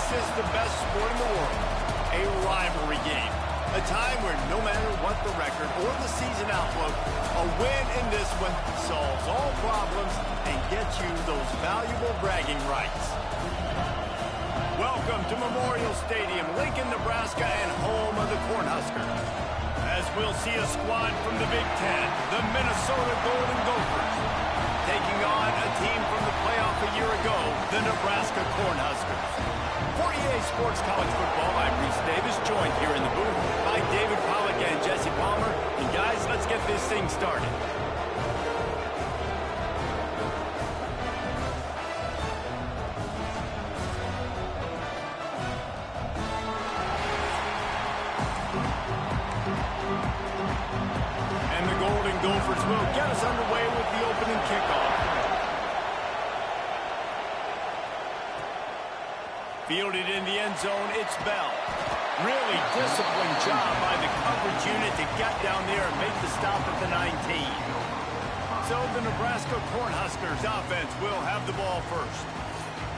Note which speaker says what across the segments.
Speaker 1: is the best sport in the world, a rivalry game. A time where no matter what the record or the season outlook, a win in this one solves all problems and gets you those valuable bragging rights. Welcome to Memorial Stadium, Lincoln, Nebraska, and home of the Cornhuskers. As we'll see a squad from the Big Ten, the Minnesota Golden Gophers, taking on a team from the playoff a year ago, the Nebraska Cornhuskers. For EA Sports College Football, I'm Reese Davis, joined here in the booth by David Pollack and Jesse Palmer. And guys, let's get this thing started. And the Golden Gophers will get us underway with the opening kickoff. Fielded in the end zone, it's Bell. Really disciplined job by the coverage unit to get down there and make the stop at the 19. So the Nebraska Cornhuskers offense will have the ball first.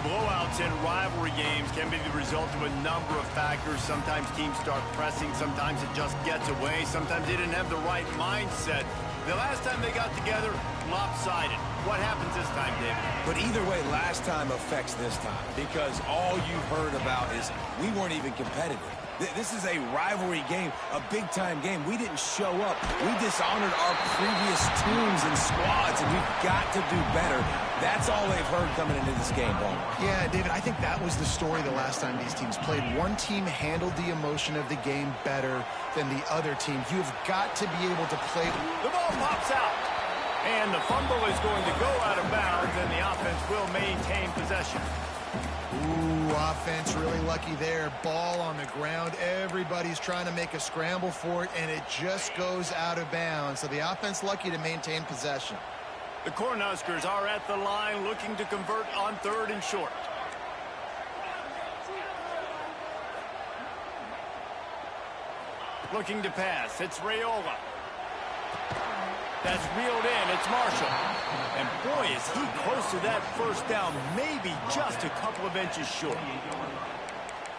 Speaker 1: Blowouts in rivalry games can be the result of a number of factors. Sometimes teams start pressing, sometimes it just gets away, sometimes they didn't have the right mindset. The last time they got together, lopsided. What happens this time, David?
Speaker 2: But either way, last time affects this time because all you've heard about is we weren't even competitive. This is a rivalry game, a big-time game. We didn't show up. We dishonored our previous teams and squads, and we've got to do better. That's all they've heard coming into this game, Paul.
Speaker 3: Yeah, David, I think that was the story the last time these teams played. One team handled the emotion of the game better than the other team. You've got to be able to play.
Speaker 1: The ball pops out. And the fumble is going to go out of bounds, and the offense will maintain possession.
Speaker 3: Ooh, offense really lucky there. Ball on the ground. Everybody's trying to make a scramble for it, and it just goes out of bounds. So the offense lucky to maintain possession.
Speaker 1: The Cornhuskers are at the line looking to convert on 3rd and short. Looking to pass. It's Raiola. That's reeled in. It's Marshall. And boy, is he close to that first down. Maybe just a couple of inches short.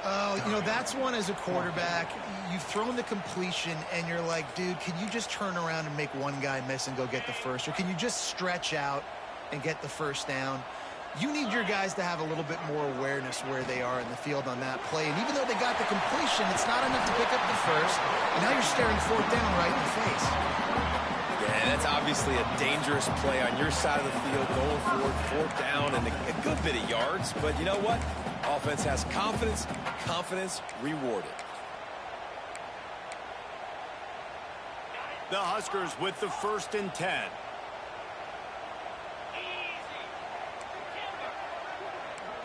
Speaker 3: Oh, you know, that's one as a quarterback. You've thrown the completion, and you're like, dude, can you just turn around and make one guy miss and go get the first? Or can you just stretch out and get the first down? You need your guys to have a little bit more awareness where they are in the field on that play. And even though they got the completion, it's not enough to pick up the first. And now you're staring 4th down right in the face.
Speaker 2: Yeah, that's obviously a dangerous play on your side of the field, going forward, 4th down, and a good bit of yards. But you know what? Offense has confidence. Confidence rewarded.
Speaker 1: The Huskers with the 1st and 10.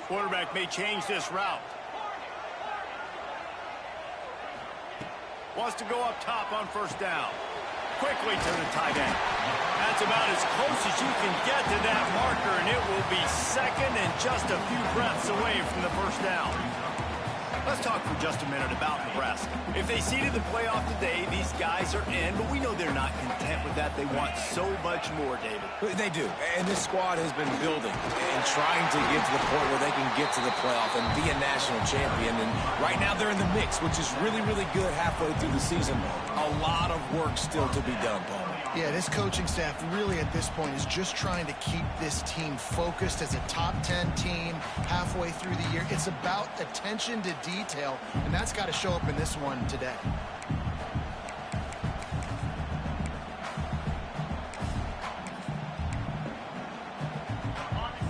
Speaker 1: Quarterback may change this route. Wants to go up top on 1st down. Quickly to the tight end. That's about as close as you can get to that marker, and it will be 2nd and just a few breaths away from the 1st down. Let's talk for just a minute about Nebraska. If they seeded the playoff today, these guys are in, but we know they're not content with that. They want so much more, David.
Speaker 2: They do, and this squad has been building and trying to get to the point where they can get to the playoff and be a national champion. And right now they're in the mix, which is really, really good halfway through the season. A lot of work still to be done, Paul.
Speaker 3: Yeah, this coaching staff really at this point is just trying to keep this team focused as a top 10 team halfway through the year. It's about attention to detail, and that's got to show up in this one today.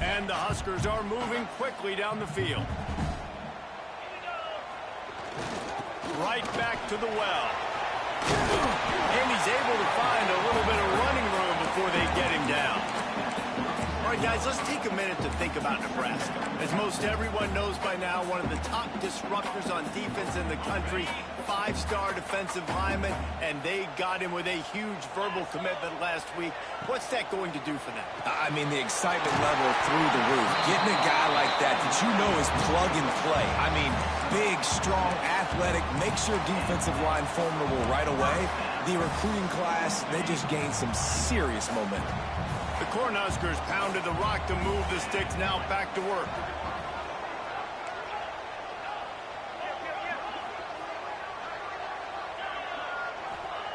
Speaker 1: And the Huskers are moving quickly down the field. Right back to the well. And he's able to find a little bit of running room before they get him down. All right, guys, let's take a minute to think about Nebraska. As most everyone knows by now, one of the top disruptors on defense in the country, 5-star defensive lineman, and they got him with a huge verbal commitment last week. What's that going to do for them?
Speaker 2: I mean, the excitement level through the roof. Getting a guy like that you know is plug and play. I mean, big, strong, athletic, makes your defensive line formidable right away. The recruiting class, they just gained some serious momentum.
Speaker 1: The Cornhuskers pounded the rock to move the sticks, now back to work.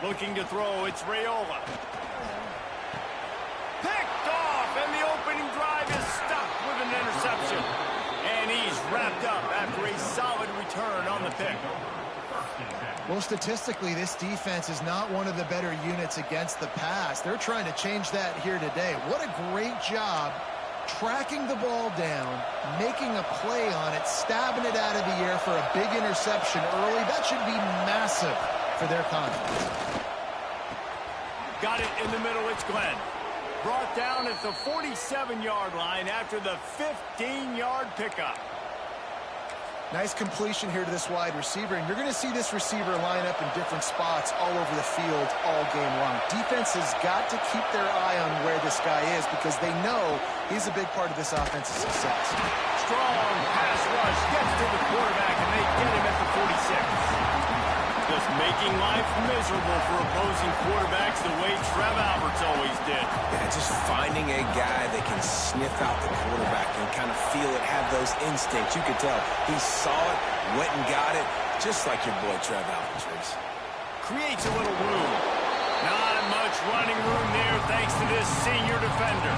Speaker 1: Looking to throw, it's Raiola. Picked off, and the opening drive is stopped with an interception. And he's wrapped up after a solid return on the pick.
Speaker 3: Well, statistically, this defense is not one of the better units against the pass. They're trying to change that here today. What a great job tracking the ball down, making a play on it, stabbing it out of the air for a big interception early. That should be massive for their confidence.
Speaker 1: Got it in the middle, it's Glenn. Brought down at the 47-yard line after the 15-yard pickup.
Speaker 3: Nice completion here to this wide receiver, and you're going to see this receiver line up in different spots all over the field all game long. Defense has got to keep their eye on where this guy is because they know he's a big part of this offense's success.
Speaker 1: Strong pass rush gets to the quarterback, and they get him at the 46. Just making life miserable for opposing quarterbacks the way Trev Alberts always did.
Speaker 2: Yeah, just finding a guy that can sniff out the quarterback and kind of feel it, have those instincts. You could tell he saw it, went and got it, just like your boy Trev Alberts, Reese.
Speaker 1: Creates a little room. Not much running room there thanks to this senior defender.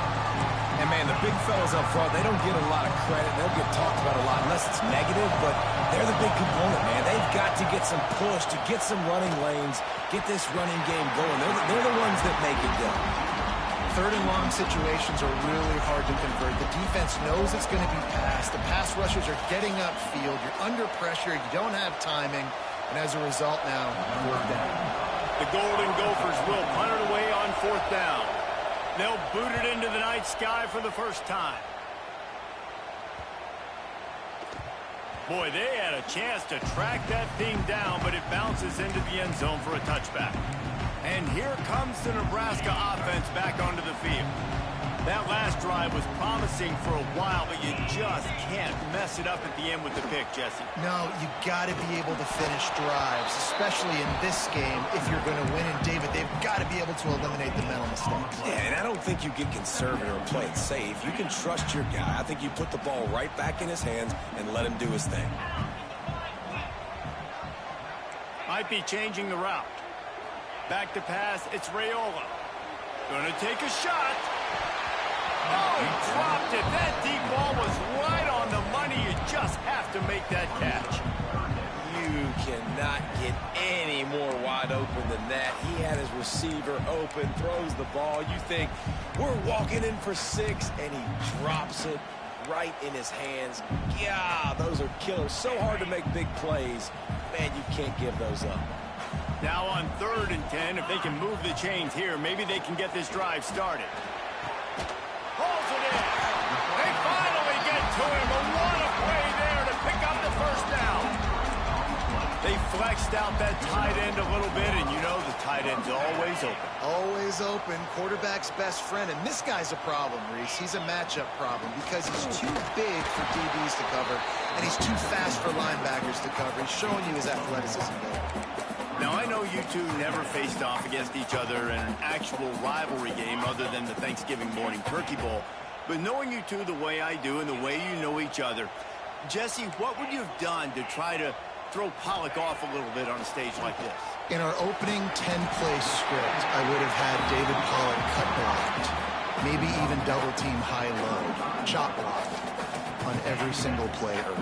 Speaker 2: And, man, the big fellas up front, they don't get a lot of credit. They'll get talked about a lot unless it's negative, but they're the big component, man. They've got to get some push, to get some running lanes, get this running game going. They're the ones that make it go.
Speaker 3: Third and long situations are really hard to convert. The defense knows it's going to be passed. The pass rushers are getting upfield. You're under pressure. You don't have timing. And as a result now, fourth down.
Speaker 1: The Golden Gophers will punt it away on fourth down. They'll boot it into the night sky for the first time. Boy, they had a chance to track that thing down, but it bounces into the end zone for a touchback. And here comes the Nebraska offense back onto the field. That last drive was promising for a while, but you just can't mess it up at the end with the pick, Jesse.
Speaker 3: No, you got to be able to finish drives, especially in this game if you're going to win. And, David, they've got to be able to eliminate the mental mistakes.
Speaker 2: Yeah, and I don't think you get conservative or play it safe. You can trust your guy. I think you put the ball right back in his hands and let him do his thing.
Speaker 1: Might be changing the route. Back to pass, it's Raiola. Gonna take a shot. Oh, he dropped it. That deep ball was right on the money. You just have to make that catch.
Speaker 2: You cannot get any more wide open than that. He had his receiver open, throws the ball. You think, we're walking in for 6, and he drops it right in his hands. Yeah, those are killers. So hard to make big plays. Man, you can't give those up.
Speaker 1: Now on 3rd and 10, if they can move the chains here, maybe they can get this drive started. Pulls it in. They finally get to him. A what a play there to pick up the first down. They flexed out that tight end a little bit, and you know the tight end's always open.
Speaker 3: Always open, quarterback's best friend. And this guy's a problem, Reese. He's a matchup problem because he's too big for DBs to cover, and he's too fast for linebackers to cover. He's showing you his athleticism there.
Speaker 1: Now, I know you two never faced off against each other in an actual rivalry game other than the Thanksgiving morning Turkey Bowl. But knowing you two the way I do and the way you know each other, Jesse, what would you have done to try to throw Pollock off a little bit on a stage like this?
Speaker 3: In our opening 10-play script, I would have had David Pollock cut blocked, maybe even double-team high-low, chop block on every single play early.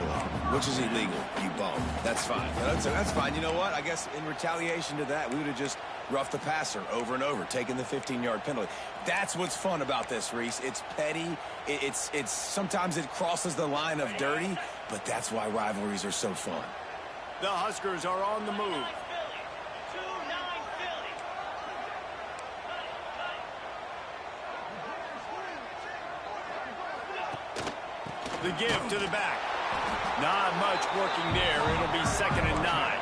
Speaker 2: Which is illegal, you bum. That's fine. That's fine. You know what? I guess in retaliation to that, we would have just roughed the passer over and over, taking the 15-yard penalty. That's what's fun about this, Reese. It's petty. It's sometimes it crosses the line of dirty, but that's why rivalries are so fun.
Speaker 1: The Huskers are on the move. The give to the back. Not much working there. It'll be 2nd and 9.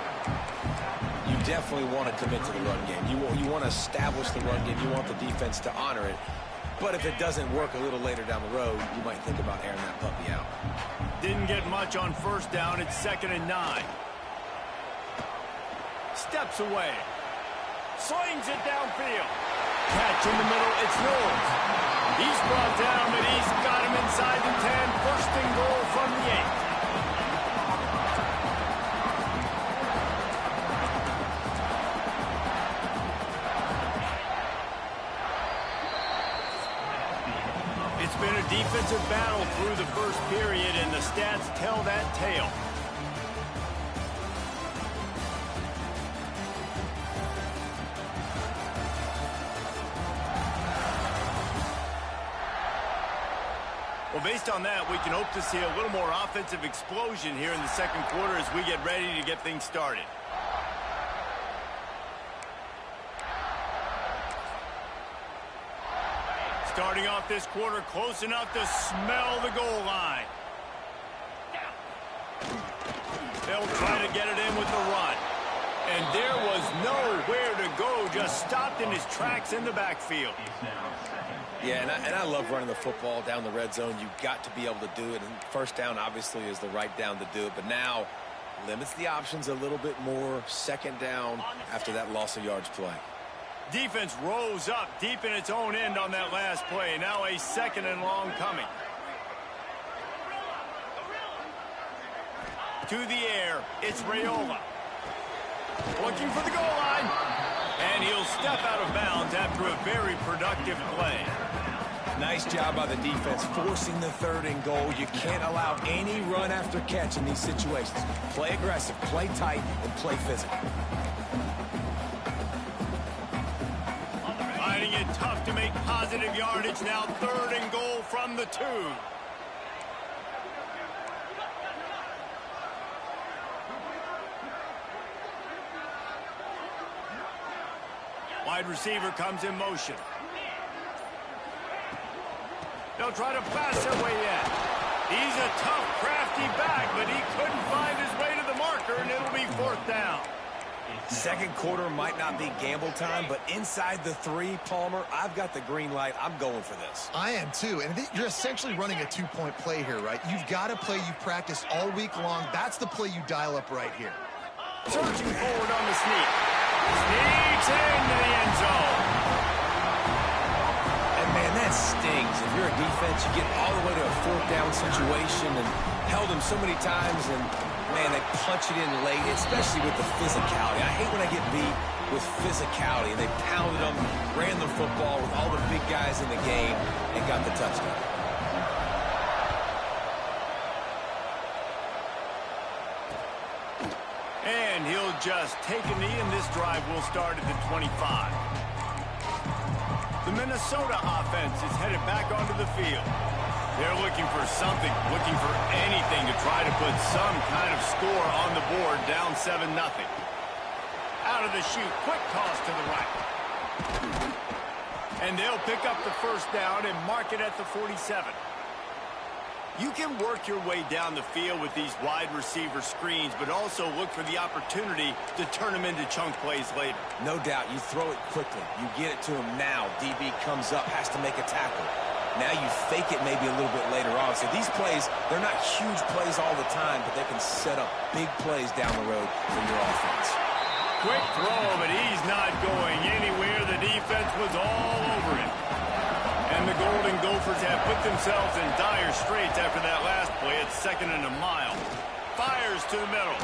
Speaker 2: You definitely want to commit to the run game. You want to establish the run game. You want the defense to honor it. But if it doesn't work a little later down the road, you might think about airing that puppy out.
Speaker 1: Didn't get much on 1st down. It's 2nd and 9. Steps away. Slings it downfield. Catch in the middle. It's Knowles. He's brought down, but he's got him inside the 10. 1st and goal from the 8. defensive battle through the first period, and the stats tell that tale. Well, based on that, we can hope to see a little more offensive explosion here in the second quarter as we get ready to get things started. Starting off this quarter close enough to smell the goal line. They'll try to get it in with the run. And there was nowhere to go, just stopped in his tracks in the backfield.
Speaker 2: Yeah, and I love running the football down the red zone. You've got to be able to do it. And first down, obviously, is the right down to do it. But now limits the options a little bit more. Second down after that loss of yards play.
Speaker 1: Defense rose up deep in its own end on that last play. Now a second and long coming. To the air, it's Raiola. Looking for the goal line. And he'll step out of bounds after a very productive play.
Speaker 2: Nice job by the defense forcing the third and goal. You can't allow any run after catch in these situations. Play aggressive, play tight, and play physical.
Speaker 1: Finding it tough to make positive yardage. Now third and goal from the 2. Wide receiver comes in motion. They'll try to pass their way in. He's a tough, crafty back, but he couldn't find his way to the marker, and it'll be 4th down.
Speaker 2: Second quarter might not be gamble time, but inside the 3, Palmer, I've got the green light. I'm going for this.
Speaker 3: I am too, and you're essentially running a 2-point play here, right? You've got to play you've practiced all week long. That's the play you dial up right here.
Speaker 1: Surging forward on the sneak. Sneaks into the end zone.
Speaker 2: And, man, that stings. If you're a defense, you get all the way to a 4th down situation and held him so many times, and, man, they punch it in late, especially with the physicality. I hate when I get beat with physicality. They pounded them, ran the football with all the big guys in the game, and got the touchdown.
Speaker 1: And he'll just take a knee, and this drive will start at the 25. The Minnesota offense is headed back onto the field. They're looking for something, looking for anything to try to put some kind of score on the board, down 7-0. Out of the chute, quick toss to the right. And they'll pick up the first down and mark it at the 47. You can work your way down the field with these wide receiver screens, but also look for the opportunity to turn them into chunk plays later.
Speaker 2: No doubt, you throw it quickly. You get it to him now. DB comes up, has to make a tackle. Now you fake it maybe a little bit later on. So these plays, they're not huge plays all the time, but they can set up big plays down the road for your offense.
Speaker 1: Quick throw, but he's not going anywhere. The defense was all over him. And the Golden Gophers have put themselves in dire straits after that last play. It's 2nd and a mile. Fires to the middle.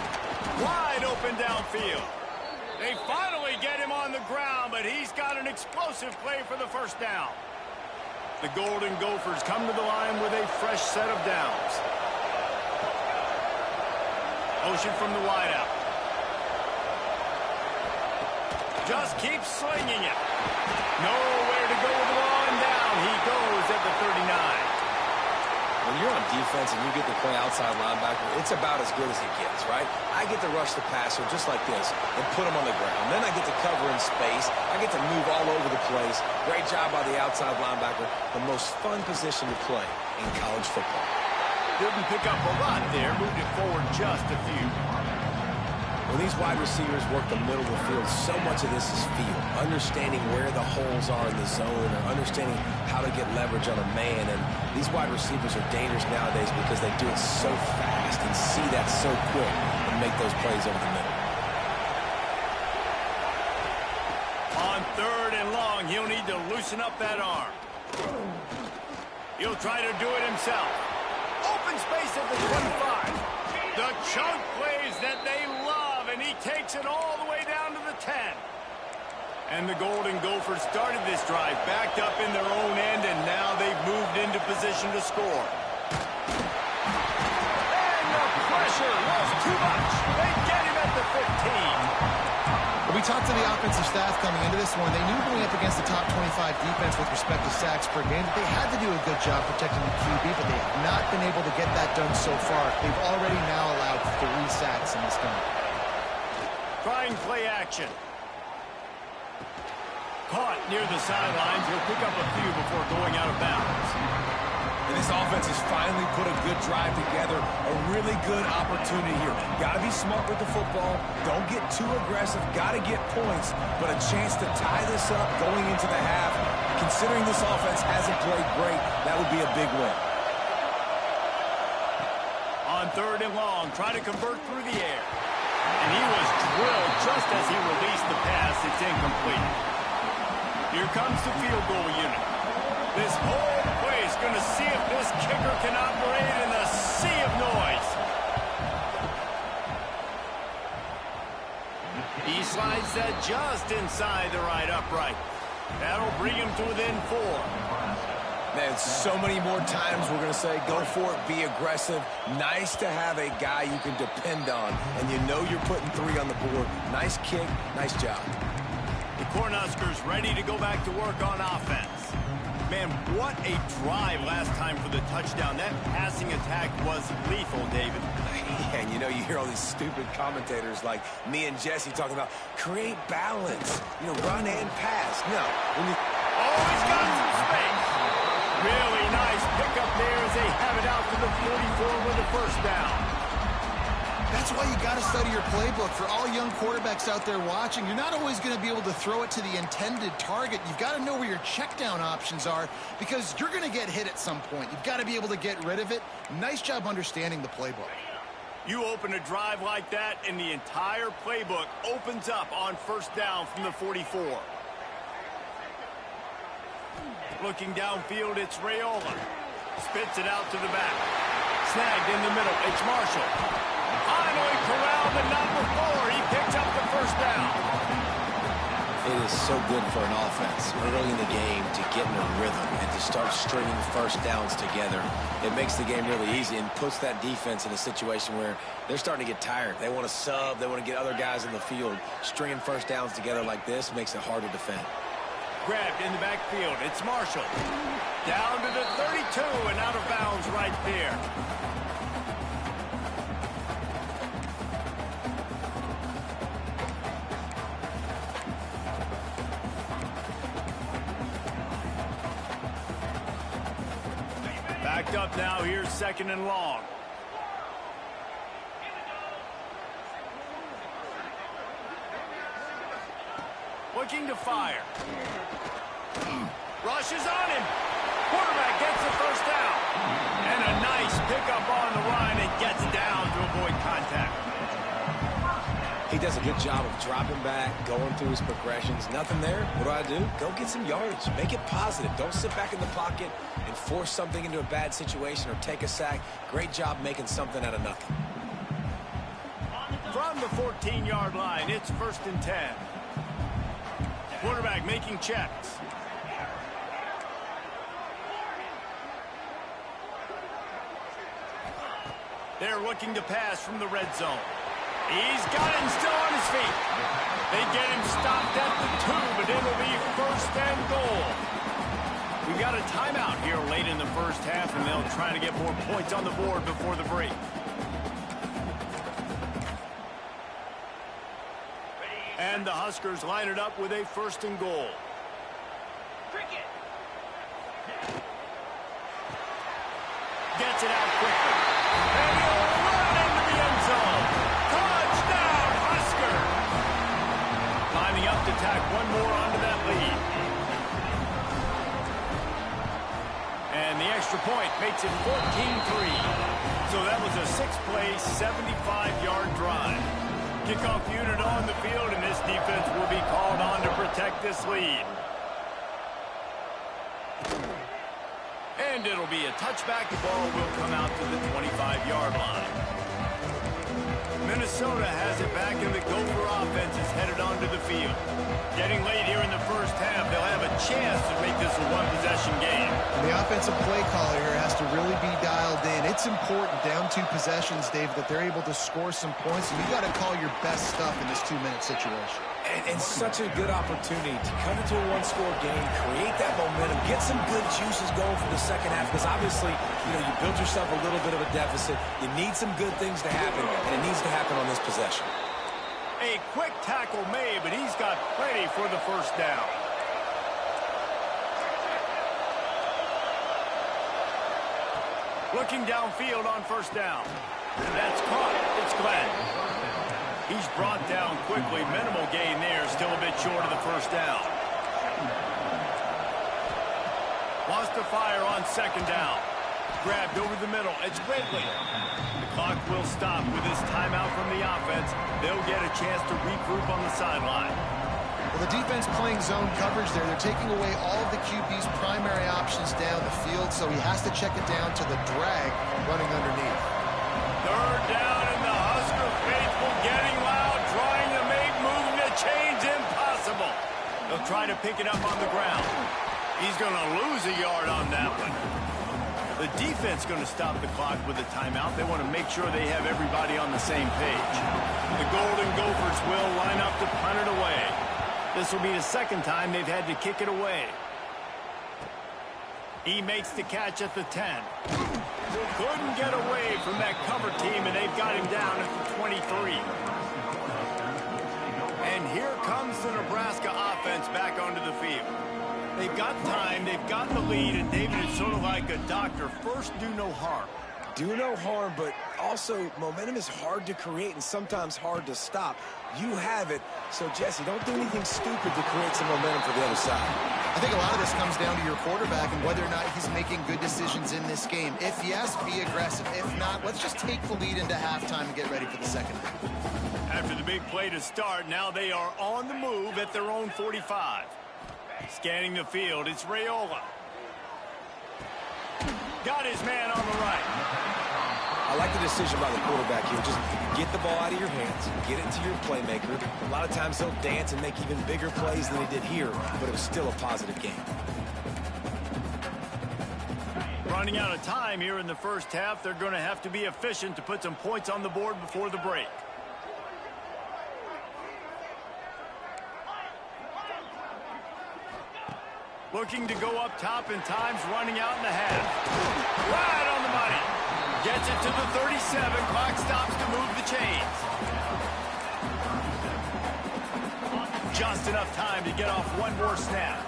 Speaker 1: Wide open downfield. They finally get him on the ground, but he's got an explosive play for the first down. The Golden Gophers come to the line with a fresh set of downs. Motion from the wideout. Just keeps slinging it. Nowhere to go with the ball, and down he goes at the 39.
Speaker 2: When you're on defense and you get to play outside linebacker, it's about as good as it gets, right? I get to rush the passer just like this and put him on the ground. Then I get to cover in space. I get to move all over the place. Great job by the outside linebacker. The most fun position to play in college football.
Speaker 1: Didn't pick up a lot there. Moved it forward just a few.
Speaker 2: When these wide receivers work the middle of the field, so much of this is feel. Understanding where the holes are in the zone or understanding how to get leverage on a man. And these wide receivers are dangerous nowadays because they do it so fast and see that so quick and make those plays over the middle.
Speaker 1: On 3rd and long, he'll need to loosen up that arm. He'll try to do it himself. Open space at the 25. The chunk plays that they love, and he takes it all the way down to the 10. And the Golden Gophers started this drive, backed up in their own end, and now they've moved into position to score. And the pressure was too much. They get him at the 15.
Speaker 3: We talked to the offensive staff coming into this one. They knew going up against the top 25 defense with respect to sacks per game that they had to do a good job protecting the QB, but they have not been able to get that done so far. They've already now allowed 3 sacks in this game.
Speaker 1: Trying play action. Caught near the sidelines. He'll pick up a few before going out of bounds.
Speaker 2: And this offense has finally put a good drive together. A really good opportunity here. Got to be smart with the football. Don't get too aggressive. Got to get points. But a chance to tie this up going into the half. Considering this offense hasn't played great, that would be a big win.
Speaker 1: On 3rd and long, trying to convert through the air. And he was drilled just as he released the pass. It's incomplete. Here comes the field goal unit. This whole play is going to see if this kicker can operate in a sea of noise. He slides that just inside the right upright. That'll bring him to within 4.
Speaker 2: Man, so many more times we're going to say, go for it, be aggressive. Nice to have a guy you can depend on, and you know you're putting 3 on the board. Nice kick, nice job.
Speaker 1: The Cornhuskers ready to go back to work on offense. Man, what a drive last time for the touchdown. That passing attack was lethal, David.
Speaker 2: And you know, you hear all these stupid commentators like me and Jesse talking about create balance, you know, run and pass. No.
Speaker 1: Oh, he's got some space. Really nice pickup there as they have it out to the 44 with a 1st down.
Speaker 3: That's why you got to study your playbook. For all young quarterbacks out there watching, you're not always going to be able to throw it to the intended target. You've got to know where your check down options are because you're going to get hit at some point. You've got to be able to get rid of it. Nice job understanding the playbook.
Speaker 1: You open a drive like that, and the entire playbook opens up on 1st down from the 44. Looking downfield, it's Raiola. Spits it out to the back. Snagged in the middle. It's Marshall. Finally corralled, but not before. He picked up the 1st down.
Speaker 4: It is so good for an offense early in the game to get in a rhythm and to start stringing 1st downs together. It makes the game really easy and puts that defense in a situation where they're starting to get tired. They want to sub. They want to get other guys in the field. Stringing 1st downs together like this makes it hard to defend.
Speaker 1: Grabbed in the backfield. It's Marshall. Down to the 32 and out of bounds right there. Backed up now. Here's 2nd and long. Looking to fire. Rushes on him. Quarterback gets the 1st down. And a nice pickup on the line and gets down to avoid contact.
Speaker 4: He does a good job of dropping back, going through his progressions. Nothing there. What do? Go get some yardage. Make it positive. Don't sit back in the pocket and force something into a bad situation or take a sack. Great job making something out of nothing.
Speaker 1: From the 14-yard line, it's 1st and 10. Quarterback making checks. They're looking to pass from the red zone. He's got him still on his feet. They get him stopped at the 2, but it'll be 1st and goal. We've got a timeout here late in the 1st half, and they'll try to get more points on the board before the break. And the Huskers line it up with a 1st and goal. Gets it out quickly. And he'll run into the end zone. Touchdown, Husker! Lining up to tack one more onto that lead. And the extra point makes it 14-3. So that was a 6-play, 75-yard drive. Kickoff unit on the field, and this defense will be called on to protect this lead. And it'll be a touchback. The ball will come out to the 25-yard line. Minnesota Minnesota has it back, and the Gopher offense is headed onto the field. Getting late here in the first half, they'll have a chance to make this a one-possession game.
Speaker 3: And the offensive play caller here has to really be dialed in. It's important, down 2 possessions, Dave, that they're able to score some points, and you got to call your best stuff in this 2-minute situation.
Speaker 2: And such a good opportunity to come into a one-score game, create that momentum, get some good juices going for the second half, because obviously, you built yourself a little bit of a deficit. You need some good things to happen, and it needs to happen on this possession.
Speaker 1: A quick tackle made, but he's got plenty for the first down. Looking downfield on first down. That's caught. It's Glenn. He's brought down quickly. Minimal gain there. Still a bit short of the first down. Wants to fire on second down. Grabbed over the middle. It's Ridley. The clock will stop with this timeout from the offense. They'll get a chance to regroup on the sideline.
Speaker 3: Well, the defense playing zone coverage there. They're taking away all of the QB's primary options down the field, so he has to check it down to the drag running underneath.
Speaker 1: Third down, and the Husker faithful getting loud, trying to make moving the chains impossible. They'll try to pick it up on the ground. He's going to lose a yard on that one. The defense going to stop the clock with a timeout. They want to make sure they have everybody on the same page. The Golden Gophers will line up to punt it away. This will be the second time they've had to kick it away. He makes the catch at the 10. Couldn't get away from that cover team, and they've got him down at the 23. And here comes the Nebraska offense back onto the field. They've got time, they've got the lead, and David is sort of like a doctor. First, do no harm.
Speaker 2: Do no harm, but also momentum is hard to create and sometimes hard to stop. You have it, so Jesse, don't do anything stupid to create some momentum for the other side.
Speaker 3: I think a lot of this comes down to your quarterback and whether or not he's making good decisions in this game. If yes, be aggressive. If not, let's just take the lead into halftime and get ready for the second half.
Speaker 1: After the big play to start, now they are on the move at their own 45. Scanning the field, it's Raiola. Got his man on the right.
Speaker 2: I like the decision by the quarterback here. Just get the ball out of your hands, get it to your playmaker. A lot of times he'll dance and make even bigger plays than he did here, but it was still a positive game.
Speaker 1: Running out of time here in the first half, they're going to have to be efficient to put some points on the board before the break. Looking to go up top, and time's running out in the half. Right on the money. Gets it to the 37. Clock stops to move the chains. Just enough time to get off one more snap.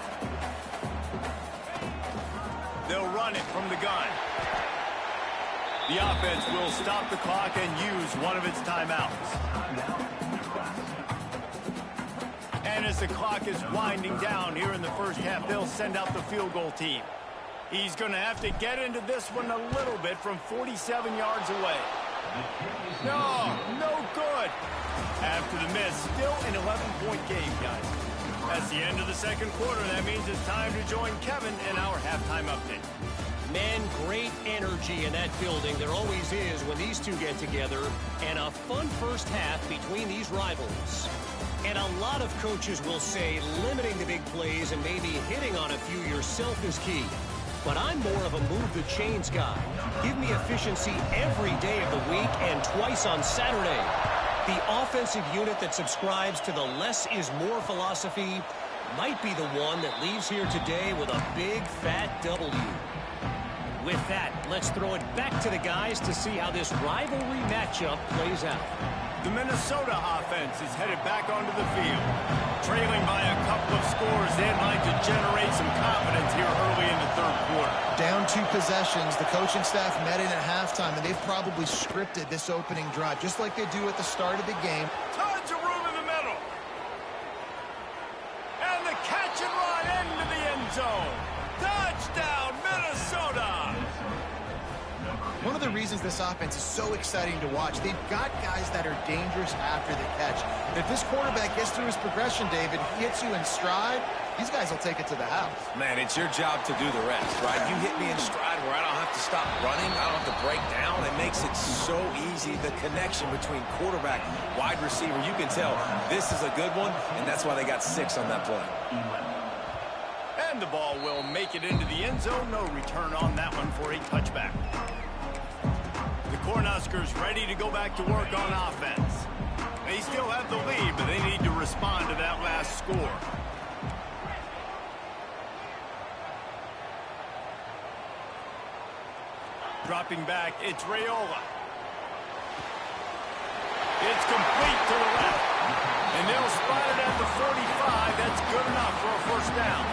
Speaker 1: They'll run it from the gun. The offense will stop the clock and use one of its timeouts. And as the clock is winding down here in the first half, they'll send out the field goal team. He's going to have to get into this one a little bit from 47 yards away. No good. After the miss, still an 11-point game, guys. That's the end of the second quarter. That means it's time to join Kevin in our halftime update.
Speaker 5: Man, great energy in that building. There always is when these two get together. And a fun first half between these rivals. And a lot of coaches will say limiting the big plays and maybe hitting on a few yourself is key. But I'm more of a move the chains guy. Give me efficiency every day of the week and twice on Saturday. The offensive unit that subscribes to the less is more philosophy might be the one that leaves here today with a big fat W. With that, let's throw it back to the guys to see how this rivalry matchup plays out.
Speaker 1: The Minnesota offense is headed back onto the field. Trailing by a couple of scores, they'd like to generate some confidence here early in the third quarter.
Speaker 3: Down 2 possessions, the coaching staff met in at halftime, and they've probably scripted this opening drive, just like they do at the start of the game.
Speaker 1: Tons of room in the middle. And the catch and run into the end zone. Touchdown, Minnesota!
Speaker 3: One of the reasons reasons this offense is so exciting to watch. They've got guys that are dangerous after the catch. If this quarterback gets through his progression, David, hits you in stride, these guys will take it to the house.
Speaker 2: Man, it's your job to do the rest, right? You hit me in stride where I don't have to stop running. I don't have to break down. It makes it so easy. The connection between quarterback, wide receiver, you can tell this is a good one, and that's why they got 6 on that play.
Speaker 1: And the ball will make it into the end zone. No return on that one for a touchback. The Cornhuskers ready to go back to work on offense. They still have the lead, but they need to respond to that last score. Dropping back, it's Raiola. It's complete to the left. And they'll spot it at the 45. That's good enough for a first down.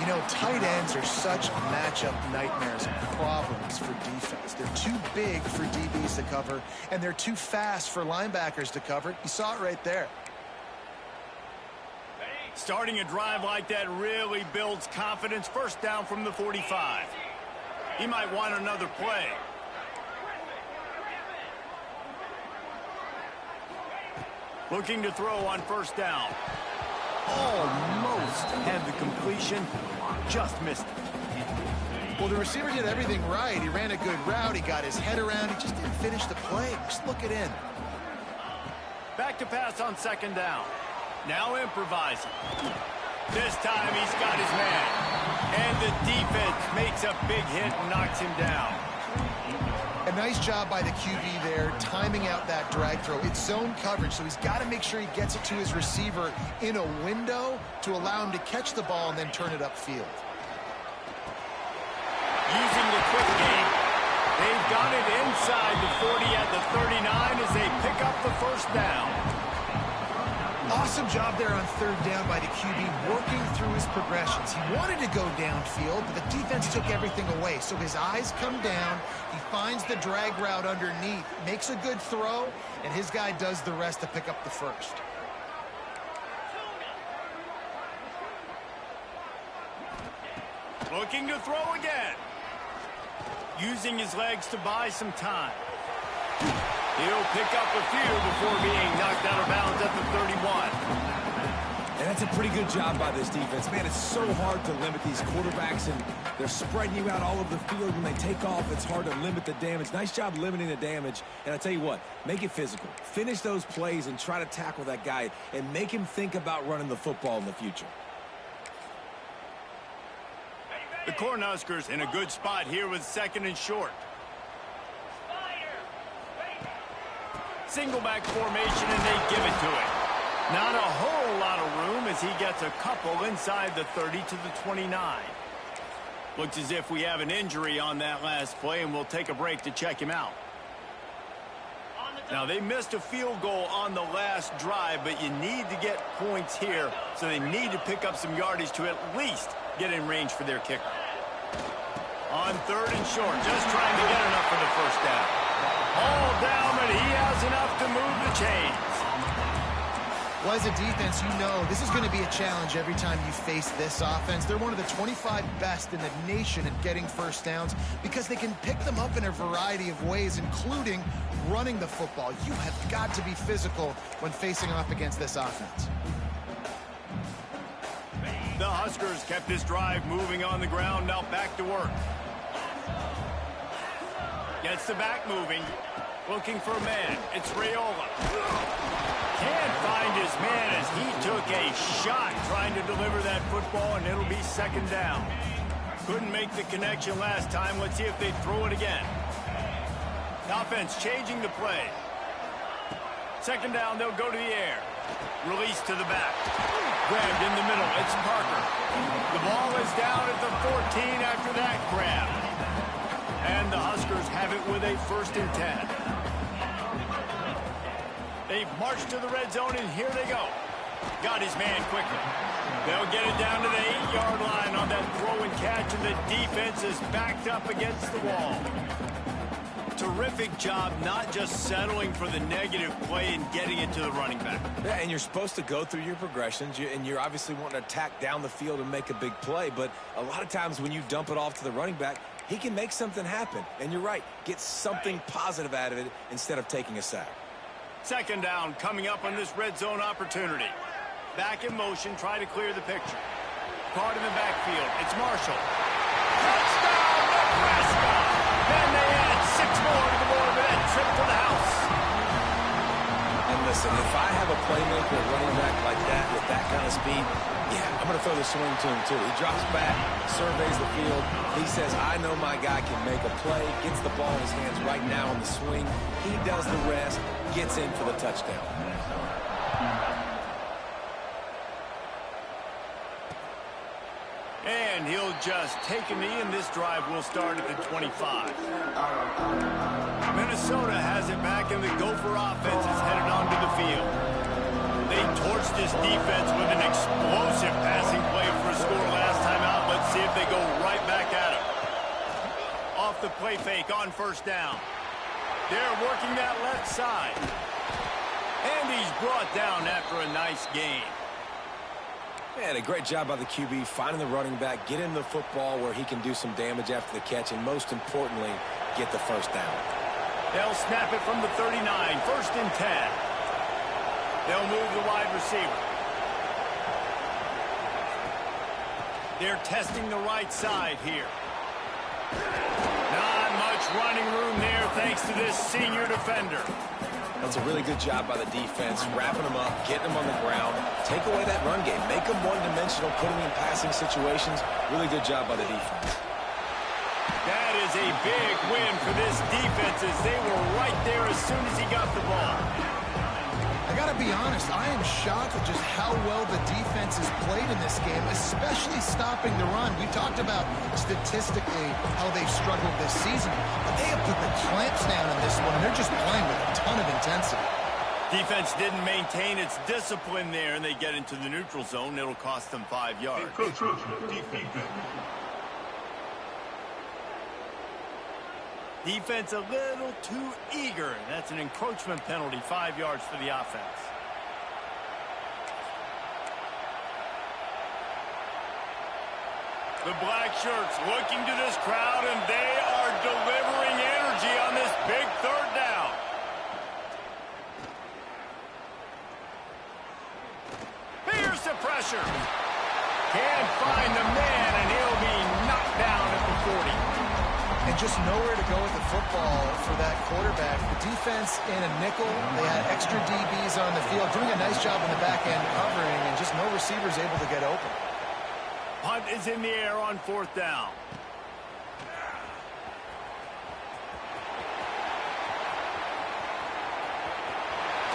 Speaker 3: You know, tight ends are such matchup nightmares and problems for defense. They're too big for DBs to cover, and they're too fast for linebackers to cover. You saw it right there.
Speaker 1: Starting a drive like that really builds confidence. First down from the 45. He might want another play. Looking to throw on first down. Almost had the completion. Just missed it.
Speaker 3: Well, the receiver did everything right. He ran a good route. He got his head around. He just didn't finish the play. Just look it in.
Speaker 1: Back to pass on second down. Now improvising. This time he's got his man. And the defense makes a big hit and knocks him down.
Speaker 3: A nice job by the QB there, timing out that drag throw. It's zone coverage, so he's got to make sure he gets it to his receiver in a window to allow him to catch the ball and then turn it upfield.
Speaker 1: Using the quick game, they've got it inside the 40 at the 39 as they pick up the first down.
Speaker 3: Awesome job there on third down by the QB, working through his progressions. He wanted to go downfield, but the defense took everything away. So his eyes come down, he finds the drag route underneath, makes a good throw, and his guy does the rest to pick up the first.
Speaker 1: Looking to throw again. Using his legs to buy some time. He'll pick up a few before being knocked out of bounds at the 31.
Speaker 2: And that's a pretty good job by this defense. Man, it's so hard to limit these quarterbacks, and they're spreading you out all over the field. When they take off, it's hard to limit the damage. Nice job limiting the damage. And I tell you what, make it physical. Finish those plays and try to tackle that guy and make him think about running the football in the future.
Speaker 1: The Cornhuskers in a good spot here with second and short. Single back formation, and they give it to him. Not a whole lot of room as he gets a couple inside the 30 to the 29. Looks as if we have an injury on that last play, and we'll take a break to check him out. Now, they missed a field goal on the last drive, but you need to get points here, so they need to pick up some yardage to at least get in range for their kicker. On third and short, just trying to get enough for the first down. All down, but he has enough to move the chains.
Speaker 3: Well, as a defense, you know this is going to be a challenge every time you face this offense. They're one of the 25 best in the nation at getting first downs because they can pick them up in a variety of ways, including running the football. You have got to be physical when facing off against this offense.
Speaker 1: The Huskers kept this drive moving on the ground. Now back to work. Gets the back moving. Looking for a man. It's Raiola. Can't find his man as he took a shot trying to deliver that football, and it'll be second down. Couldn't make the connection last time. Let's see if they throw it again. The offense changing the play. Second down, they'll go to the air. Release to the back. Grabbed in the middle. It's Parker. The ball is down at the 14 after that grab. And the Huskers have it with a 1st and 10. They've marched to the red zone, and here they go. Got his man quickly. They'll get it down to the 8-yard line on that throw and catch, and the defense is backed up against the wall. Terrific job not just settling for the negative play and getting it to the running back.
Speaker 2: Yeah, and you're supposed to go through your progressions, and you're obviously wanting to attack down the field and make a big play, but a lot of times when you dump it off to the running back, he can make something happen. And you're right, get something positive out of it instead of taking a sack.
Speaker 1: Second down coming up on this red zone opportunity. Back in motion, try to clear the picture. Caught in the backfield. It's Marshall. Touchdown, Nebraska! Then they add 6 more to the board with that trip to the house.
Speaker 2: And listen, if I have a playmaker running back like that with that kind of speed, yeah, I'm going to throw the swing to him too. He drops back, surveys the field. He says, I know my guy can make a play, gets the ball in his hands right now on the swing. He does the rest, gets in for the touchdown.
Speaker 1: And he'll just take a knee, and this drive will start at the 25. Minnesota has it back, and the Gopher offense is headed onto the field. They torched this defense with an explosive passing play for a score last time out. Let's see if they go right back at it. Off the play fake on first down. They're working that left side. And he's brought down after a nice gain.
Speaker 2: Man, a great job by the QB finding the running back, get him the football where he can do some damage after the catch, and most importantly, get the first down.
Speaker 1: They'll snap it from the 39, 1st and 10. They'll move the wide receiver. They're testing the right side here. Not much running room there thanks to this senior defender.
Speaker 2: That's a really good job by the defense, wrapping them up, getting them on the ground, take away that run game, make them one-dimensional, put them in passing situations. Really good job by the defense.
Speaker 1: That is a big win for this defense as they were right there as soon as he got the ball.
Speaker 3: I got to be honest, I am shocked at just how well the defense has played in this game, especially stopping the run. We talked about statistically how they've struggled this season, but they have put the clamps down in this one, and they're just playing with a ton of intensity.
Speaker 1: Defense didn't maintain its discipline there, and they get into the neutral zone. It'll cost them 5 yards. Defense a little too eager. That's an encroachment penalty, 5 yards for the offense. The black shirts looking to this crowd, and they are delivering energy on this big third down. Here's the pressure. Can't find the man, and he'll be knocked down at the 40.
Speaker 3: And just nowhere to go with the football for that quarterback. The defense in a nickel. They had extra DBs on the field, doing a nice job in the back end covering, and just no receivers able to get open.
Speaker 1: Punt is in the air on 4th down.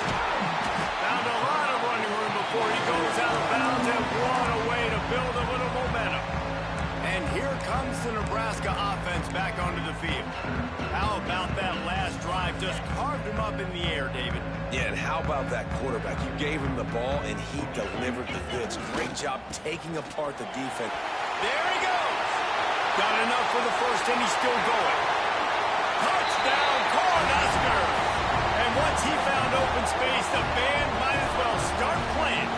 Speaker 1: Found a lot of running room before he goes out of bounds, and what a way to build a little momentum. And here comes the Nebraska offense back onto the field. How about that last drive? Just carved him up in the air, David.
Speaker 2: Yeah, and how about that quarterback? You gave him the ball, and he delivered the goods. Great job taking apart the defense.
Speaker 1: There he goes. Got enough for the first, and he's still going. Touchdown, Cornhusker. And once he found open space, the band might as well start playing.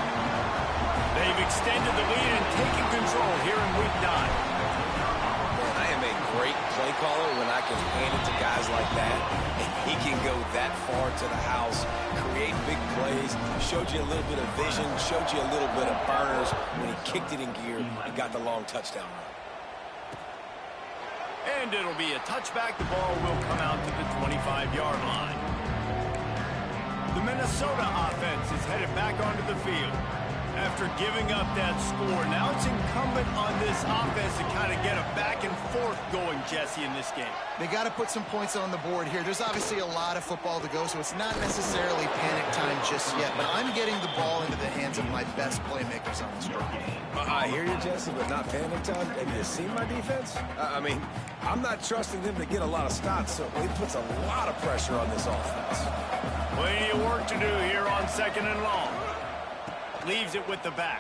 Speaker 1: They've extended the lead and taken control here in week 9.
Speaker 2: Man, I am a great play caller when I can hand it to guys like that, and he can go that far to the house, create big plays, showed you a little bit of vision, showed you a little bit of burners when he kicked it in gear and got the long touchdown run.
Speaker 1: And it'll be a touchback. The ball will come out to the 25-yard line. The Minnesota offense is headed back onto the field. After giving up that score, now it's incumbent on this offense to kind of get a back and forth going, Jesse, in this game.
Speaker 3: They got to put some points on the board here. There's obviously a lot of football to go, so it's not necessarily panic time just yet, but I'm getting the ball into the hands of my best playmakers on this drive.
Speaker 2: I hear you, Jesse, but not panic time. Have you seen my defense? I mean, I'm not trusting them to get a lot of stops, so it puts a lot of pressure on this offense.
Speaker 1: Plenty of work to do here on 2nd and long. Leaves it with the back.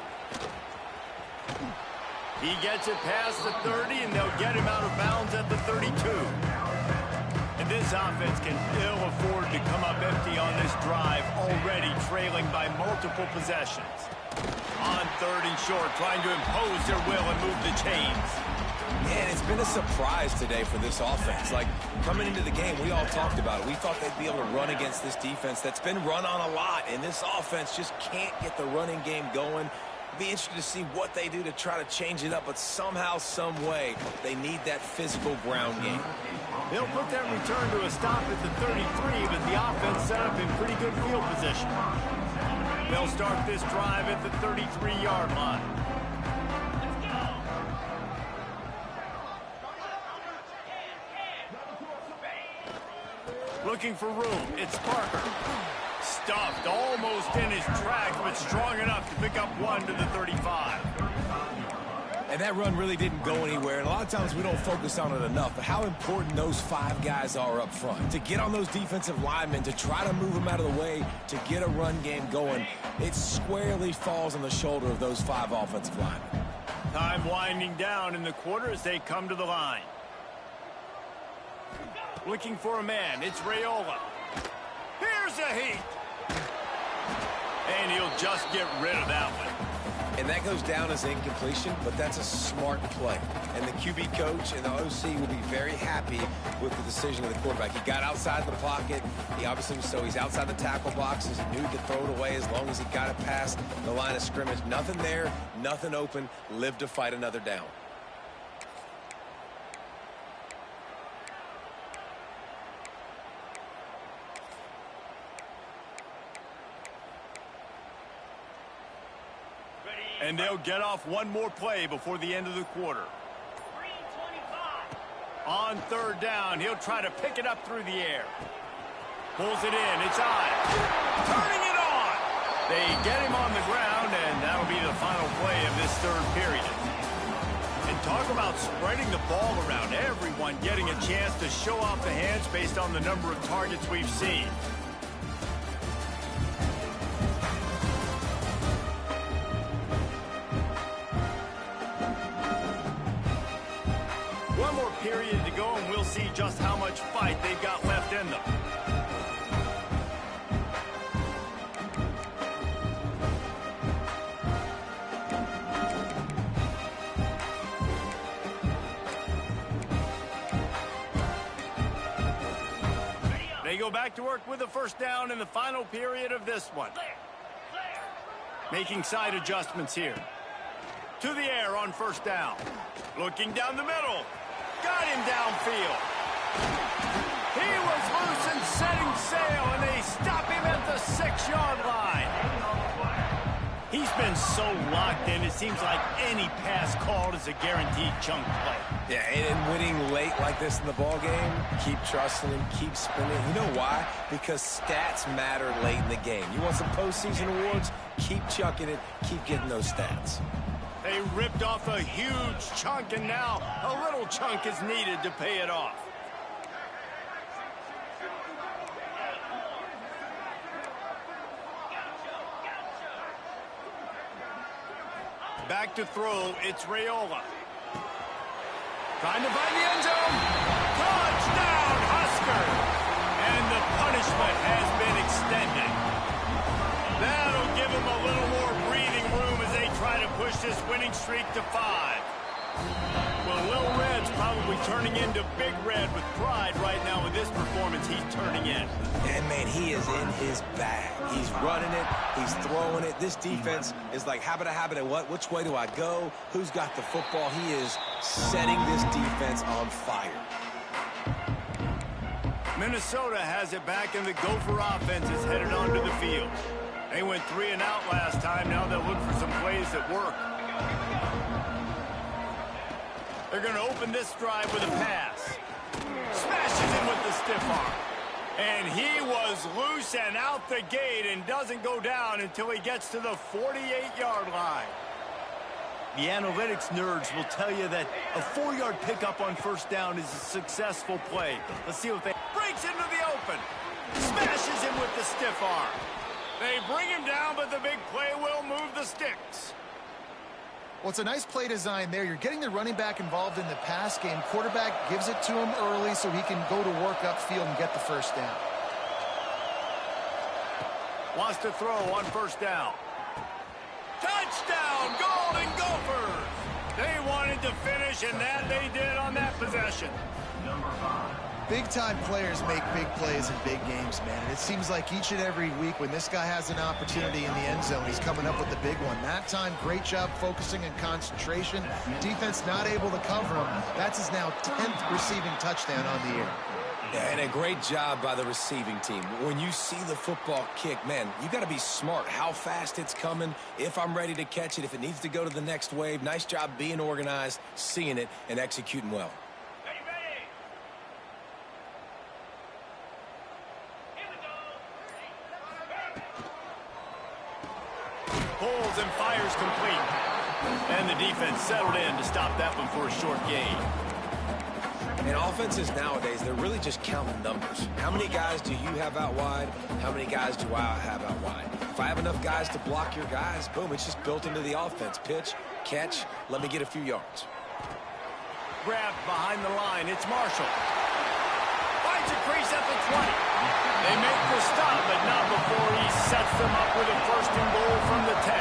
Speaker 1: He gets it past the 30, and they'll get him out of bounds at the 32. And this offense can ill afford to come up empty on this drive, already trailing by multiple possessions. On 3rd and short, trying to impose their will and move the chains.
Speaker 2: And it's been a surprise today for this offense. Like, coming into the game, we all talked about it. We thought they'd be able to run against this defense that's been run on a lot, and this offense just can't get the running game going. Be interested to see what they do to try to change it up, but somehow, some way, they need that physical ground game.
Speaker 1: They'll put that return to a stop at the 33, but the offense set up in pretty good field position. They'll start this drive at the 33-yard line. Looking for room, it's Parker. Stuffed almost in his tracks, but strong enough to pick up one to the 35.
Speaker 2: And that run really didn't go anywhere. And a lot of times we don't focus on it enough, but how important those 5 guys are up front. To get on those defensive linemen, to try to move them out of the way, to get a run game going, it squarely falls on the shoulder of those 5 offensive linemen.
Speaker 1: Time winding down in the quarter as they come to the line. Looking for a man, it's Raiola. Here's a heat. And he'll just get rid of that one.
Speaker 2: And that goes down as incompletion, but that's a smart play. And the QB coach and the OC will be very happy with the decision of the quarterback. He got outside the pocket. He obviously was he's outside the tackle boxes. He knew he could throw it away as long as he got it past the line of scrimmage. Nothing there, nothing open. Live to fight another down.
Speaker 1: And they'll get off one more play before the end of the quarter. On third down, he'll try to pick it up through the air. Pulls it in, it's on. Turning it on! They get him on the ground, and that'll be the final play of this third period. And talk about spreading the ball around, everyone getting a chance to show off the hands based on the number of targets we've seen. One more period to go, and we'll see just how much fight they've got left in them. They go back to work with a first down in the final period of this one. Making side adjustments here. To the air on first down. Looking down the middle. Got him downfield. He was loose and setting sail, and they stop him at the 6-yard line. He's been so locked in, it seems like any pass called is a guaranteed chunk play.
Speaker 2: Yeah, and winning late like this in the ball game, keep trusting him, keep spinning. You know why? Because stats matter late in the game. You want some postseason awards? Keep chucking it, keep getting those stats.
Speaker 1: They ripped off a huge chunk, and now a little chunk is needed to pay it off. Back to throw, it's Raiola. Trying to find the end zone. Touchdown, Husker! And the punishment has been extended. That'll give him a little more breathing room as they try to push this winning streak to 5. Well, Lil Red's probably turning into Big Red with pride right now with this performance he's turning in.
Speaker 2: And, man, he is in his bag. He's running it. He's throwing it. This defense is like habit, what? Which way do I go? Who's got the football? He is setting this defense on fire.
Speaker 1: Minnesota has it back, and the Gopher offense is headed onto the field. They went 3 and out last time. Now they'll look for some plays that work. They're going to open this drive with a pass. Smashes in with the stiff arm. And he was loose and out the gate and doesn't go down until he gets to the 48-yard line. The analytics nerds will tell you that a 4-yard pickup on first down is a successful play. Let's see what they... Breaks into the open. Smashes him with the stiff arm. They bring him down, but the big play will move the sticks.
Speaker 3: Well, it's a nice play design there. You're getting the running back involved in the pass game. Quarterback gives it to him early so he can go to work upfield and get the first down.
Speaker 1: Wants to throw on first down. Touchdown, Golden Gophers! They wanted to finish, and that they did on that possession.
Speaker 3: Big-time players make big plays in big games, man. And it seems like each and every week when this guy has an opportunity in the end zone, he's coming up with the big one. That time, great job focusing and concentration. Defense not able to cover him. That's his now 10th receiving touchdown on the year.
Speaker 2: Yeah, and a great job by the receiving team. When you see the football kick, man, you got to be smart how fast it's coming, if I'm ready to catch it, if it needs to go to the next wave. Nice job being organized, seeing it, and executing well.
Speaker 1: Pulls and fires complete. And the defense settled in to stop that one for a short gain.
Speaker 2: And offenses nowadays, they're really just counting numbers. How many guys do you have out wide? How many guys do I have out wide? If I have enough guys to block your guys, boom, it's just built into the offense. Pitch, catch, let me get a few yards.
Speaker 1: Grabbed behind the line. It's Marshall. Finds a crease at the 20. They make the stop, but not before he sets them up with a first and goal from the 10.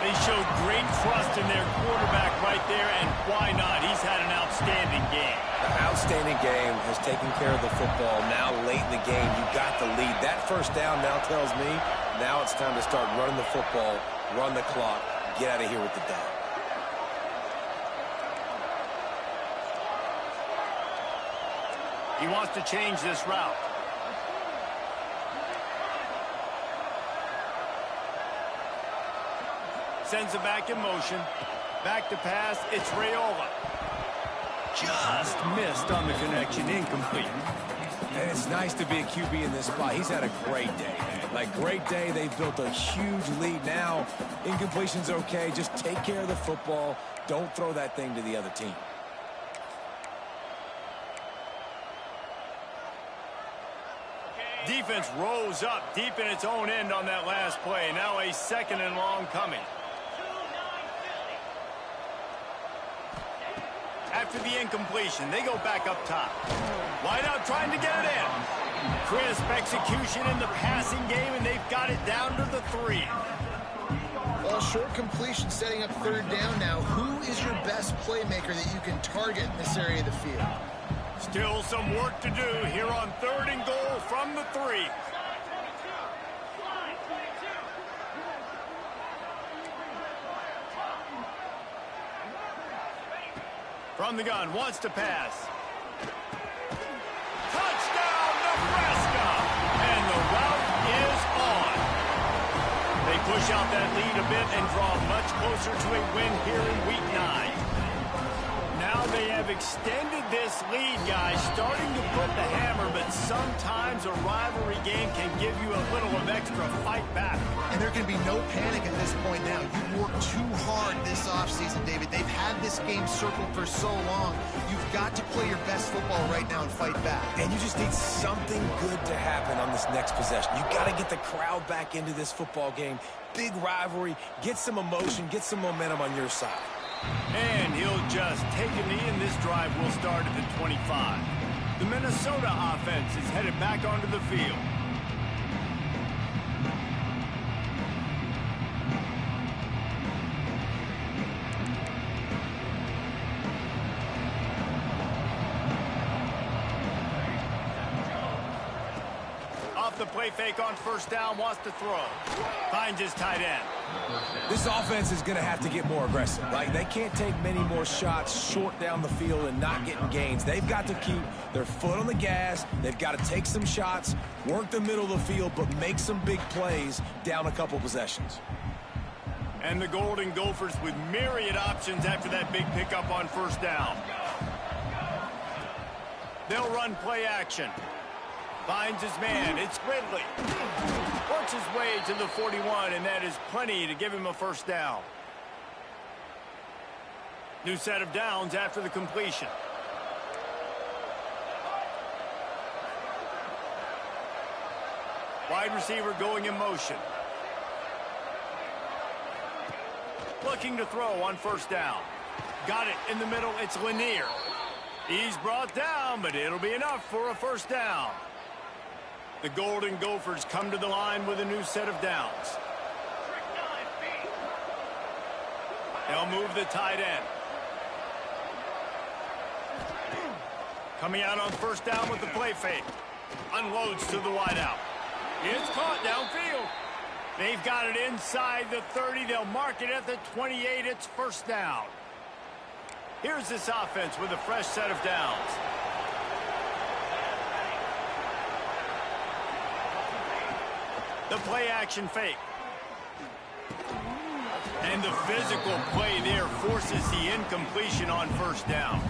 Speaker 1: They showed great trust in their quarterback right there, and why not? He's had an outstanding game.
Speaker 2: An outstanding game, has taken care of the football. Now late in the game, you got the lead. That first down now tells me now it's time to start running the football, run the clock, get out of here with the down.
Speaker 1: He wants to change this route. Sends it back in motion. Back to pass. It's Raiola. Just missed on the connection. Incomplete.
Speaker 2: And it's nice to be a QB in this spot. He's had a great day, man. Like, great day. They've built a huge lead now. Incompletion's okay. Just take care of the football. Don't throw that thing to the other team.
Speaker 1: Defense rose up deep in its own end on that last play. Now a second and long coming. After the incompletion, they go back up top. Wide out trying to get it in. Crisp execution in the passing game, and they've got it down to the 3.
Speaker 3: Well, short completion setting up third down now. Who is your best playmaker that you can target in this area of the field?
Speaker 1: Still some work to do here on third and goal from the 3. From the gun, wants to pass. Touchdown, Nebraska! And the route is on. They push out that lead a bit and draw much closer to a win here in Week 9. Now they have extended this lead, guys, starting to put the hammer, but sometimes a rivalry game can give you a little of extra fight back.
Speaker 3: And there can be no panic at this point now. You've worked too hard this offseason, David. They've had this game circled for so long. You've got to play your best football right now and fight back.
Speaker 2: And you just need something good to happen on this next possession. You got to get the crowd back into this football game. Big rivalry. Get some emotion. Get some momentum on your side.
Speaker 1: And he'll just take a knee, and this drive will start at the 25. The Minnesota offense is headed back onto the field. The play fake on first down, wants to throw. Finds his tight end.
Speaker 2: This offense is going to have to get more aggressive. Like, they can't take many more shots short down the field and not getting gains. They've got to keep their foot on the gas. They've got to take some shots, work the middle of the field, but make some big plays down a couple possessions.
Speaker 1: And the Golden Gophers with myriad options after that big pickup on first down. They'll run play action. Finds his man. It's Ridley. Works his way to the 41, and that is plenty to give him a first down. New set of downs after the completion. Wide receiver going in motion. Looking to throw on first down. Got it in the middle. It's Lanier. He's brought down, but it'll be enough for a first down. The Golden Gophers come to the line with a new set of downs. They'll move the tight end. Coming out on first down with the play fake. Unloads to the wideout. It's caught downfield. They've got it inside the 30. They'll mark it at the 28. It's first down. Here's this offense with a fresh set of downs. The play action fake. And the physical play there forces the incompletion on first down.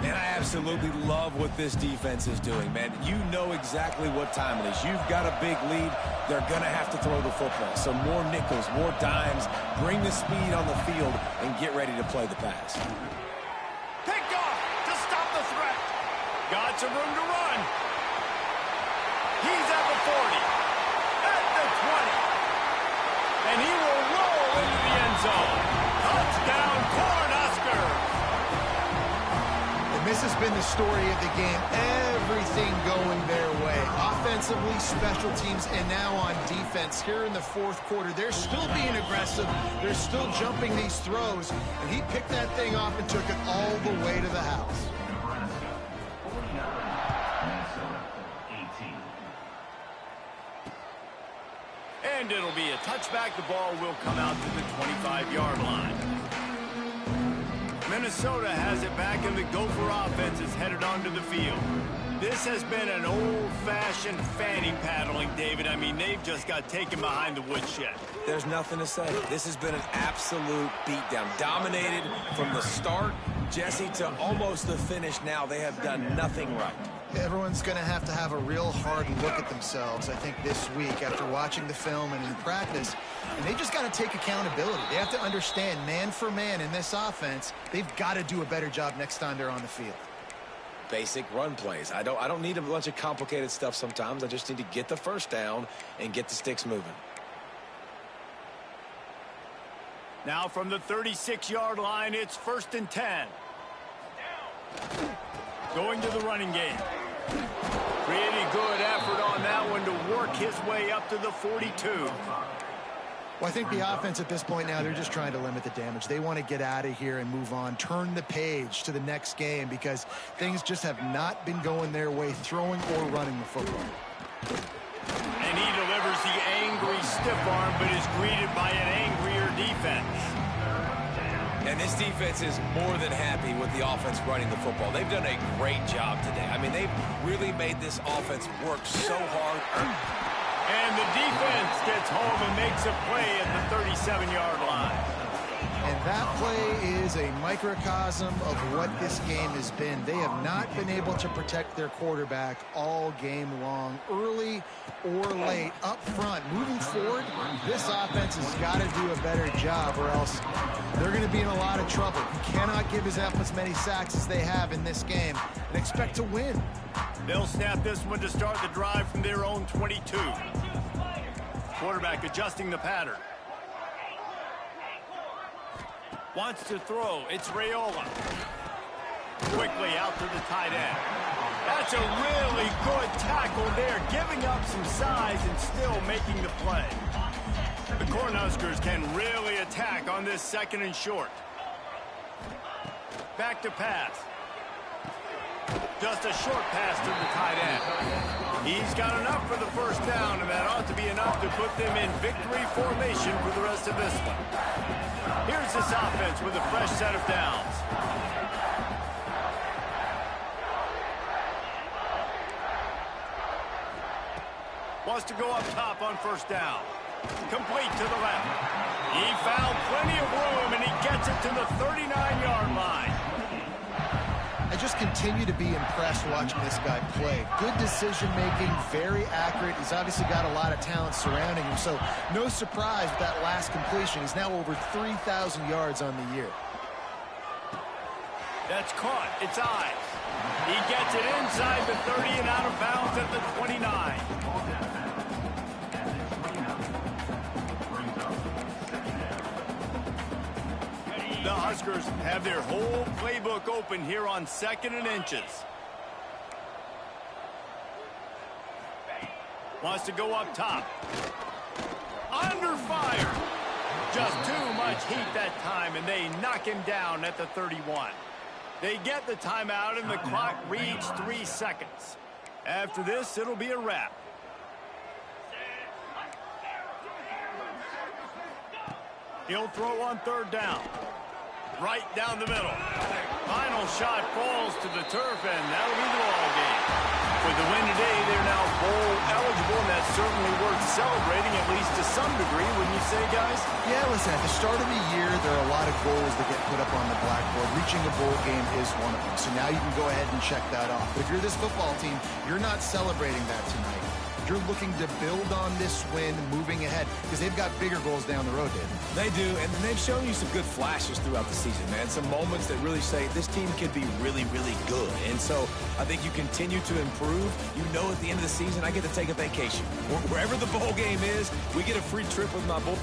Speaker 2: And I absolutely love what this defense is doing, man. You know exactly what time it is. You've got a big lead. They're going to have to throw the football. So more nickels, more dimes. Bring the speed on the field and get ready to play the pass.
Speaker 1: Picked off to stop the threat. Got some room to run. He's at the 40. At the 20. And he will roll into the end zone. Touchdown, Cornhuskers.
Speaker 3: This has been the story of the game. Everything going their way. Offensively, special teams, and now on defense. Here in the fourth quarter, they're still being aggressive. They're still jumping these throws. And he picked that thing off and took it all the way to the house.
Speaker 1: And it'll be a touchback. The ball will come out to the 25-yard line. Minnesota has it back, and the Gopher offense is headed onto the field. This has been an old-fashioned fanny paddling, David. I mean, they've just got taken behind the woodshed.
Speaker 2: There's nothing to say. This has been an absolute beatdown. Dominated from the start, Jesse, to almost the finish now. They have done nothing right.
Speaker 3: Everyone's going to have a real hard look at themselves, I think, this week after watching the film and in practice. And they just got to take accountability. They have to understand, man for man in this offense, they've got to do a better job next time they're on the field.
Speaker 2: Basic run plays. I don't need a bunch of complicated stuff sometimes. I just need to get the first down and get the sticks moving.
Speaker 1: Now from the 36-yard line, it's 1st and 10. Going to the running game. Pretty good effort on that one to work his way up to the 42.
Speaker 3: Well, I think the offense at this point now, they're just trying to limit the damage. They want to get out of here and move on, turn the page to the next game because things just have not been going their way, throwing or running the football.
Speaker 1: And he delivers the angry stiff arm, but is greeted by an angrier defense.
Speaker 2: And this defense is more than happy with the offense running the football. They've done a great job today. I mean, they've really made this offense work so hard.
Speaker 1: And the defense gets home and makes a play at the 37-yard line.
Speaker 3: And that play is a microcosm of what this game has been. They have not been able to protect their quarterback all game long, early or late, up front. Moving forward, this offense has got to do a better job or else they're going to be in a lot of trouble. You cannot give up as many sacks as they have in this game and expect to win.
Speaker 1: They'll snap this one to start the drive from their own 22. Quarterback adjusting the pattern. Wants to throw. It's Raiola. Quickly out to the tight end. That's a really good tackle there, giving up some size and still making the play. The Cornhuskers can really attack on this 2nd and short. Back to pass. Just a short pass to the tight end. He's got enough for the first down, and that ought to be enough to put them in victory formation for the rest of this one. Here's this offense with a fresh set of downs. Wants to go up top on first down. Complete to the left. He found plenty of room, and he gets it to the 39-yard line.
Speaker 3: I just continue to be impressed watching this guy play. Good decision-making, very accurate. He's obviously got a lot of talent surrounding him, so no surprise with that last completion. He's now over 3,000 yards on the year.
Speaker 1: That's caught. It's Ives. He gets it inside the 30 and out of bounds at the 29. The Huskers have their whole playbook open here on 2nd and inches. Wants to go up top. Under fire. Just too much heat that time, and they knock him down at the 31. They get the timeout, and the clock reads 3 seconds. After this, it'll be a wrap. He'll throw on 3rd down. Right down the middle. Final shot falls to the turf, and that'll be the ball game. With the win today, they're now bowl eligible, and that's certainly worth celebrating, at least to some degree, wouldn't you say, guys?
Speaker 3: Yeah, listen, at the start of the year, there are a lot of goals that get put up on the blackboard. Reaching a bowl game is one of them. So now you can go ahead and check that off. But if you're this football team, you're not celebrating that tonight. You're looking to build on this win moving ahead because they've got bigger goals down the road, David.
Speaker 2: They do, and they've shown you some good flashes throughout the season, man. Some moments that really say this team could be really, really good. And so I think you continue to improve. You know at the end of the season, I get to take a vacation. Wherever the bowl game is, we get a free trip with my boys.